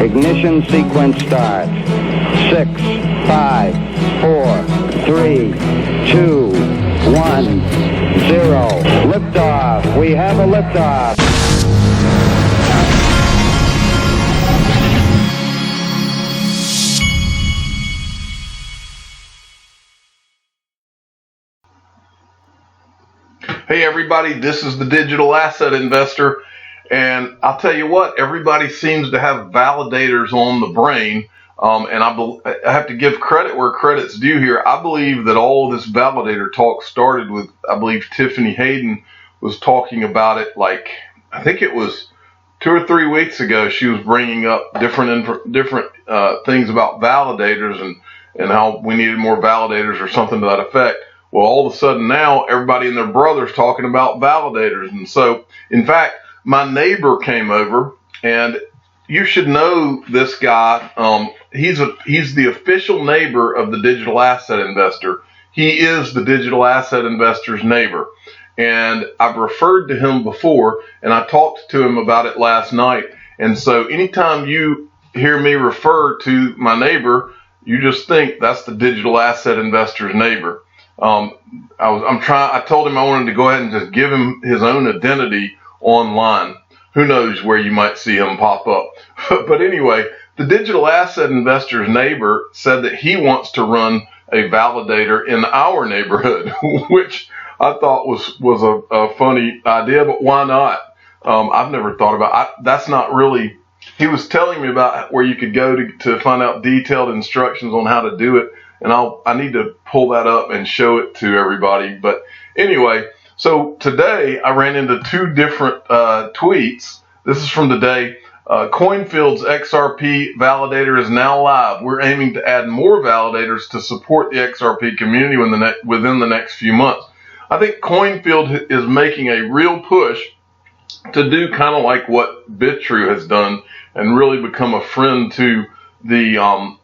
Ignition sequence starts. 6, 5, 4, 3, 2, 1, 0. Liftoff. We have a liftoff. Hey everybody, this is the digital asset investor, and I'll tell you what, everybody seems to have validators on the brain, and I have to give credit where credit's due here. I believe that all of this validator talk started with, I believe Tiffany Hayden was talking about it, like, I think it was 2 or 3 weeks ago. She was bringing up different things about validators and how we needed more validators or something to that effect. Well, all of a sudden now, everybody and their brother's talking about validators. And so, in fact, my neighbor came over, and you should know this guy. He's the official neighbor of the digital asset investor. He is the digital asset investor's neighbor. And I've referred to him before, and I talked to him about it last night. And so anytime you hear me refer to my neighbor, you just think that's the digital asset investor's neighbor. I told him I wanted to go ahead and just give him his own identity online. Who knows where you might see him pop up. But anyway, the digital asset investor's neighbor said that he wants to run a validator in our neighborhood, which I thought was a funny idea, but why not? I've never thought about that's not really, he was telling me about where you could go to find out detailed instructions on how to do it. And I need to pull that up and show it to everybody. But anyway, so today I ran into 2 different tweets. This is from today. CoinField's XRP validator is now live. We're aiming to add more validators to support the XRP community within the next few months. I think CoinField is making a real push to do kind of like what BitTrue has done and really become a friend to the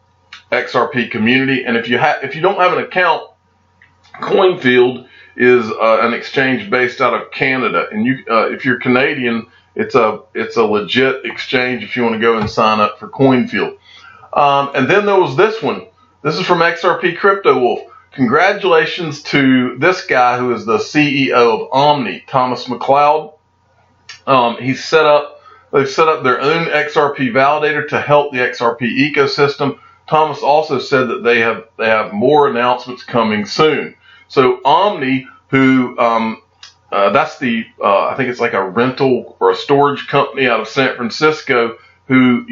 XRP community. And if you don't have an account, CoinField is an exchange based out of Canada, and if you're Canadian, it's a legit exchange if you want to go and sign up for CoinField. And then there was this one. This is from XRP Crypto Wolf. Congratulations to this guy who is the CEO of Omni, Thomas McLeod. They've set up their own XRP validator to help the XRP ecosystem. Thomas also said that they have more announcements coming soon. So Omni, who that's the I think it's like a rental or a storage company out of San Francisco who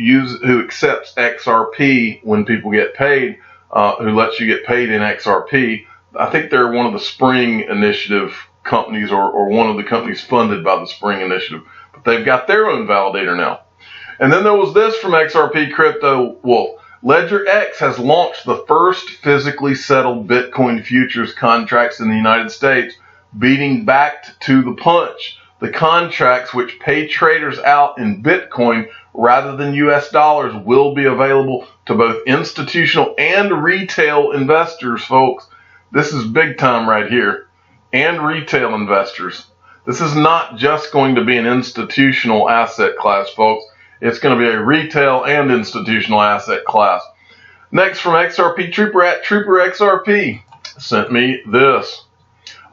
accepts XRP when people get paid, who lets you get paid in XRP. I think they're one of the Spring Initiative companies or one of the companies funded by the Spring Initiative. But they've got their own validator now. And then there was this from XRP Crypto Wolf. Ledger X has launched the first physically settled Bitcoin futures contracts in the United States, beating back to the punch. The contracts, which pay traders out in Bitcoin rather than US dollars, will be available to both institutional and retail investors, folks. This is big time right here. And retail investors. This is not just going to be an institutional asset class, folks. It's going to be a retail and institutional asset class. Next from XRP Trooper at Trooper XRP sent me this.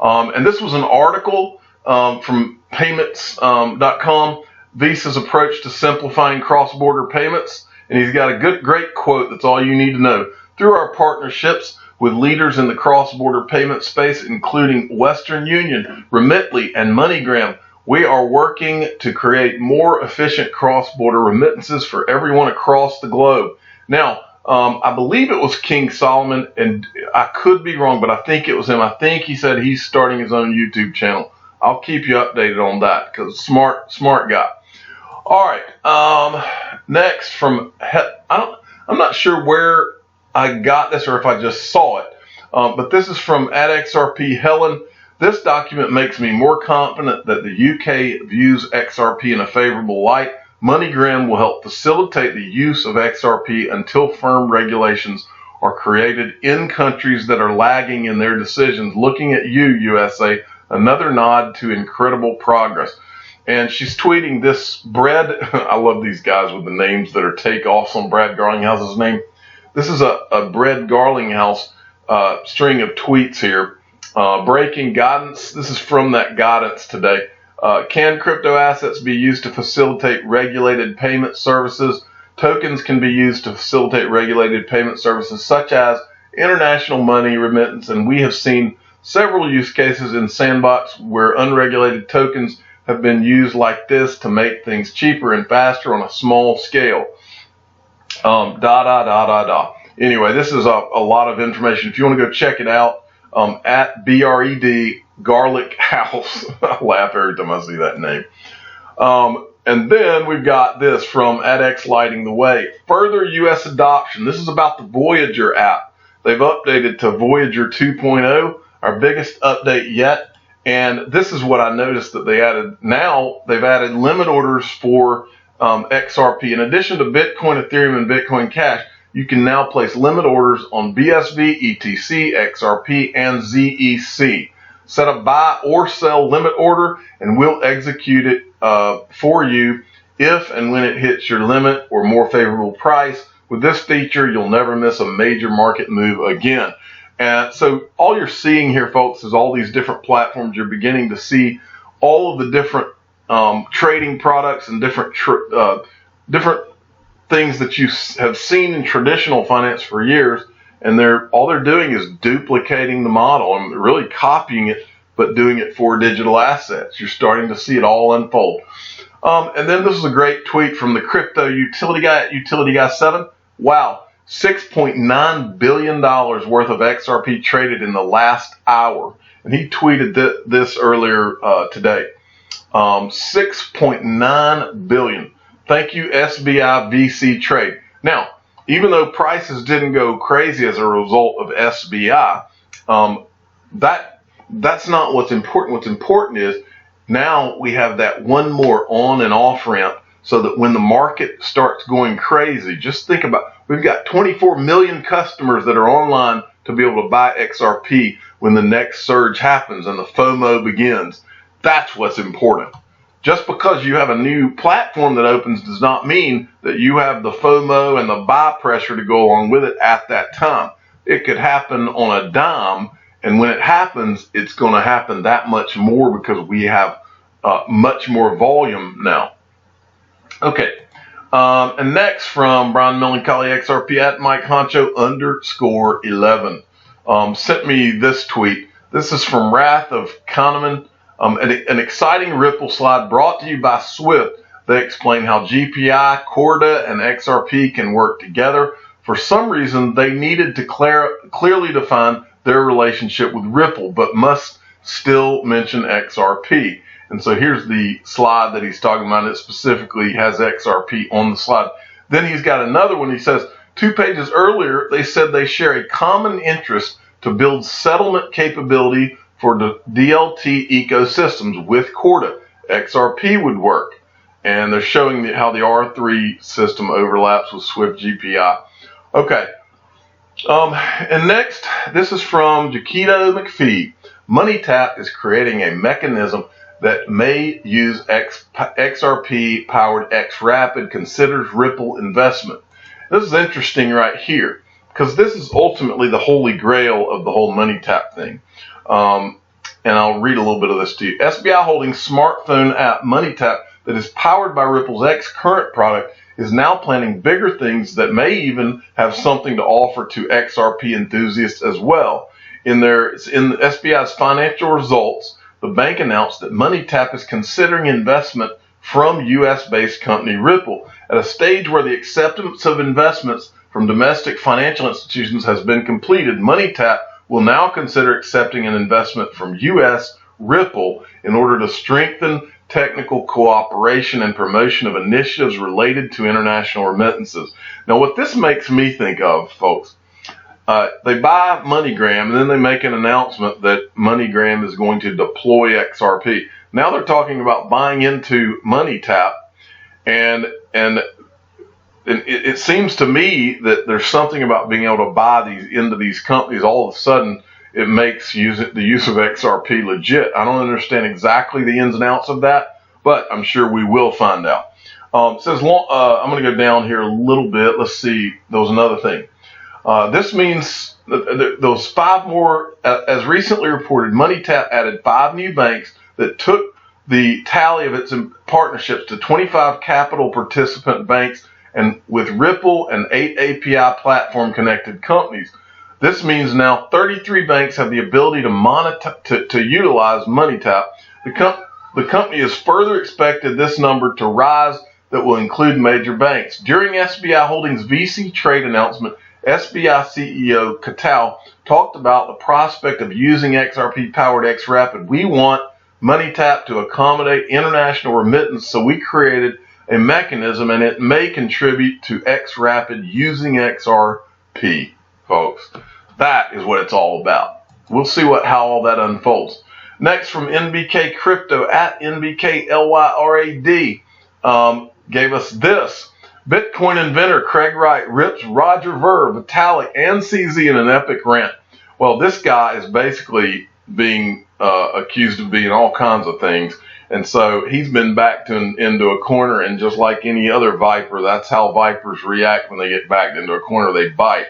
And this was an article from payments.com, Visa's approach to simplifying cross-border payments. And he's got a great quote that's all you need to know. Through our partnerships with leaders in the cross-border payment space, including Western Union, Remitly, and MoneyGram, we are working to create more efficient cross-border remittances for everyone across the globe. Now, I believe it was King Solomon, and I could be wrong, but I think it was him. I think he said he's starting his own YouTube channel. I'll keep you updated on that because smart guy. All right. Next from I'm not sure where I got this or if I just saw it, but this is from @XRP Helen. This document makes me more confident that the UK views XRP in a favorable light. MoneyGram will help facilitate the use of XRP until firm regulations are created in countries that are lagging in their decisions. Looking at you, USA, another nod to incredible progress. and she's tweeting this bread. I love these guys with the names that are takeoffs on Brad Garlinghouse's name. This is a Brad Garlinghouse string of tweets here. Breaking guidance. This is from that guidance today. Can crypto assets be used to facilitate regulated payment services? Tokens can be used to facilitate regulated payment services such as international money remittance, and we have seen several use cases in Sandbox where unregulated tokens have been used like this to make things cheaper and faster on a small scale. Anyway, this is a lot of information. If you want to go check it out, at BRED Garlic House. I laugh every time I see that name. And then we've got this from AdX Lighting the Way. Further U.S. adoption. This is about the Voyager app. They've updated to Voyager 2.0, our biggest update yet. And this is what I noticed that they added. Now they've added limit orders for XRP. In addition to Bitcoin, Ethereum, and Bitcoin Cash, you can now place limit orders on BSV, ETC, XRP, and ZEC. Set a buy or sell limit order, and we'll execute it for you if and when it hits your limit or more favorable price. With this feature, you'll never miss a major market move again. And so all you're seeing here, folks, is all these different platforms. You're beginning to see all of the different trading products and different things that you have seen in traditional finance for years, and all they're doing is duplicating the model and really copying it, but doing it for digital assets. You're starting to see it all unfold. And then this is a great tweet from the crypto utility guy at UtilityGuy7. Wow, $6.9 billion worth of XRP traded in the last hour. And he tweeted this earlier today. 6.9 billion. Thank you, SBI VC Trade. Now, even though prices didn't go crazy as a result of SBI, that's not what's important. What's important is now we have that one more on and off ramp, so that when the market starts going crazy, just think about, we've got 24 million customers that are online to be able to buy XRP when the next surge happens and the FOMO begins. That's what's important. Just because you have a new platform that opens does not mean that you have the FOMO and the buy pressure to go along with it at that time. It could happen on a dime, and when it happens, it's going to happen that much more because we have much more volume now. Okay, and next from Brian Melancholy XRP at Mike Honcho _11 sent me this tweet. This is from Wrath of Kahneman. An exciting Ripple slide brought to you by Swift. They explain how GPI, Corda, and XRP can work together. For some reason, they needed to clearly define their relationship with Ripple, but must still mention XRP. And so here's the slide that he's talking about. It specifically has XRP on the slide. Then he's got another one. He says, 2 pages earlier, they said they share a common interest to build settlement capability for the DLT ecosystems with Corda. XRP would work. And they're showing how the R3 system overlaps with Swift GPI. Okay. And next, this is from Jaquito McPhee. MoneyTap is creating a mechanism that may use XRP-powered xRapid, considers Ripple investment. This is interesting right here, because this is ultimately the holy grail of the whole MoneyTap thing. And I'll read a little bit of this to you. SBI Holdings smartphone app MoneyTap that is powered by Ripple's X-Current product is now planning bigger things that may even have something to offer to XRP enthusiasts as well. In SBI's financial results, the bank announced that MoneyTap is considering investment from U.S.-based company Ripple. At a stage where the acceptance of investments from domestic financial institutions has been completed, MoneyTap will now consider accepting an investment from U.S. Ripple in order to strengthen technical cooperation and promotion of initiatives related to international remittances. Now, what this makes me think of, folks, they buy MoneyGram, and then they make an announcement that MoneyGram is going to deploy XRP. Now they're talking about buying into MoneyTap, and it seems to me that there's something about being able to buy into these companies. All of a sudden, it makes the use of XRP legit. I don't understand exactly the ins and outs of that, but I'm sure we will find out. It says, I'm going to go down here a little bit. Let's see. There was another thing. This means that those 5 more, as recently reported, MoneyTap added 5 new banks that took the tally of its partnerships to 25 capital participant banks, and with Ripple and 8 API platform connected companies. This means now 33 banks have the ability to utilize MoneyTap. The company has further expected this number to rise that will include major banks. During SBI Holdings' VC trade announcement, SBI CEO Capital talked about the prospect of using XRP powered xRapid. We want MoneyTap to accommodate international remittance, so we created a mechanism, and it may contribute to xRapid using XRP, folks. That is what it's all about. We'll see how all that unfolds. Next, from NBK Crypto at NBKLYRAD, gave us this. Bitcoin inventor Craig Wright rips Roger Ver, Vitalik, and CZ in an epic rant. Well, this guy is basically being accused of being all kinds of things. And so he's been backed into a corner, and just like any other viper, that's how vipers react when they get backed into a corner, they bite.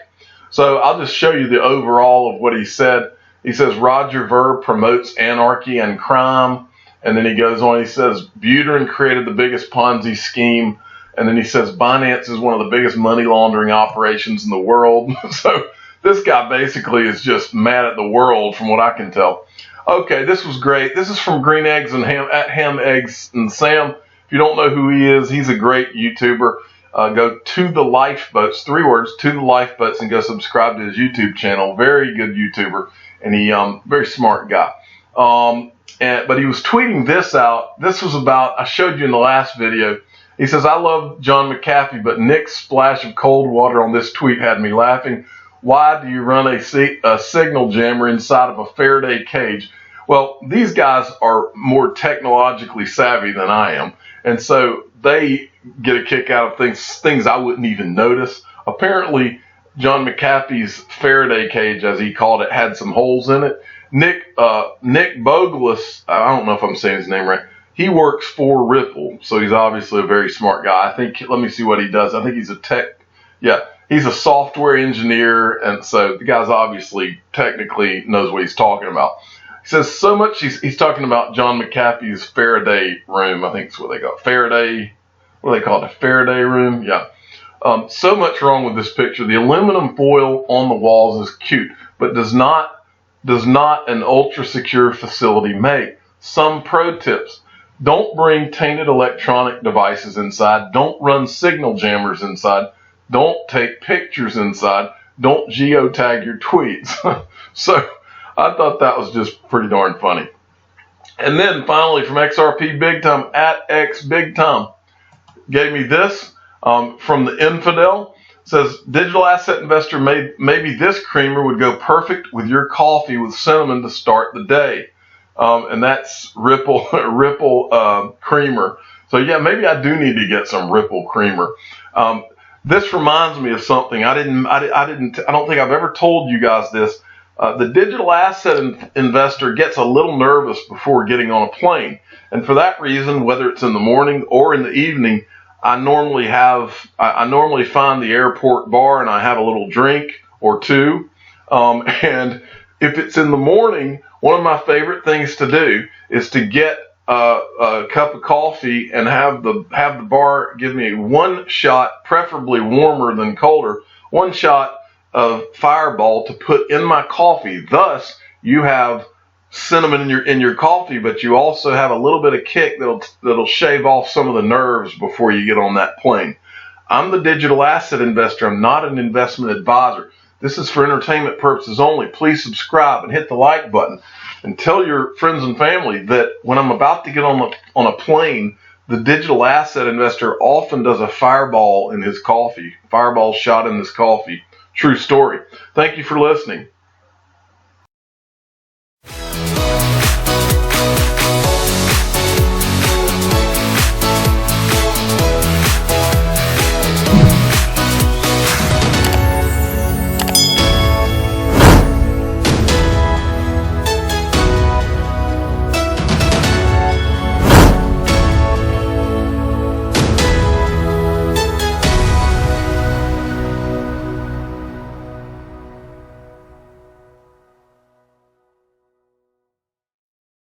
So I'll just show you the overall of what he said. He says Roger Ver promotes anarchy and crime. And then he goes on, he says Buterin created the biggest Ponzi scheme. And then he says Binance is one of the biggest money laundering operations in the world. So this guy basically is just mad at the world from what I can tell. Okay, this was great. This is from Green Eggs and Ham at Ham Eggs and Sam. If you don't know who he is, he's a great YouTuber. Go to the Lifeboats, 3 words, to the Lifeboats, and go subscribe to his YouTube channel. Very good YouTuber, and he very smart guy. But he was tweeting this out. This was about, I showed you in the last video. He says, I love John McAfee, but Nick's splash of cold water on this tweet had me laughing. Why do you run a signal jammer inside of a Faraday cage? Well, these guys are more technologically savvy than I am, and so they get a kick out of things I wouldn't even notice. Apparently, John McAfee's Faraday cage, as he called it, had some holes in it. Nick Bogulis, I don't know if I'm saying his name right, he works for Ripple, so he's obviously a very smart guy. I think, let me see what he does. I think he's he's a software engineer, and so the guy's obviously technically knows what he's talking about. He says so much, he's talking about John McAfee's Faraday room. I think that's what they call it. Faraday, what do they call it? A Faraday room? Yeah. So much wrong with this picture. The aluminum foil on the walls is cute, but does not an ultra secure facility make? Some pro tips. Don't bring tainted electronic devices inside. Don't run signal jammers inside. Don't take pictures inside. Don't geotag your tweets. So I thought that was just pretty darn funny. And then finally from XRP Big Time at X Big Time gave me this from the Infidel. It says digital asset investor, maybe this creamer would go perfect with your coffee with cinnamon to start the day. And that's Ripple creamer. So yeah, maybe I do need to get some Ripple creamer. This reminds me of something I don't think I've ever told you guys this. The digital asset investor gets a little nervous before getting on a plane, and for that reason, whether it's in the morning or in the evening, I normally find the airport bar and I have a little drink or two. And if it's in the morning, one of my favorite things to do is to get a cup of coffee and have the bar give me 1 shot, preferably warmer than colder, 1 shot of Fireball to put in my coffee. Thus, you have cinnamon in your coffee, but you also have a little bit of kick that'll shave off some of the nerves before you get on that plane. I'm the digital asset investor. I'm not an investment advisor. This is for entertainment purposes only. Please subscribe and hit the like button, and tell your friends and family that when I'm about to get on a plane, the digital asset investor often does a Fireball in his coffee. Fireball shot in his coffee. True story. Thank you for listening.